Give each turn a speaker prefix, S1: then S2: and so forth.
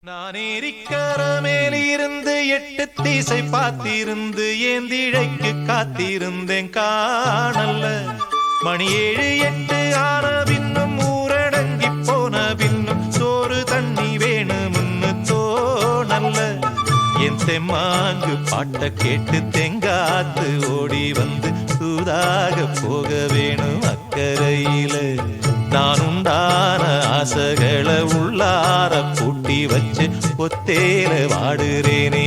S1: நான் ஏரிக்கர மேலிருந்து 8 திசை பார்த்திருந்து ஏந்திழைக்கு காத்திருந்தேன் காணல்ல. மணி 7 8 ஆன பின்னும் ஊரடங்கி போன பின்னும் சோறு தண்ணி வேணும்னு தோணல்ல. என் தெம்மாங்கு பாட்ட கேட்டு தெங்காத்து ஓடி வந்து சூதாக போக வேணும் அக்கறையில. நான் உண்டான ஆசைகளை உள்ளார பூட்டி வச்சு ஒத்தேல வாடுறேனே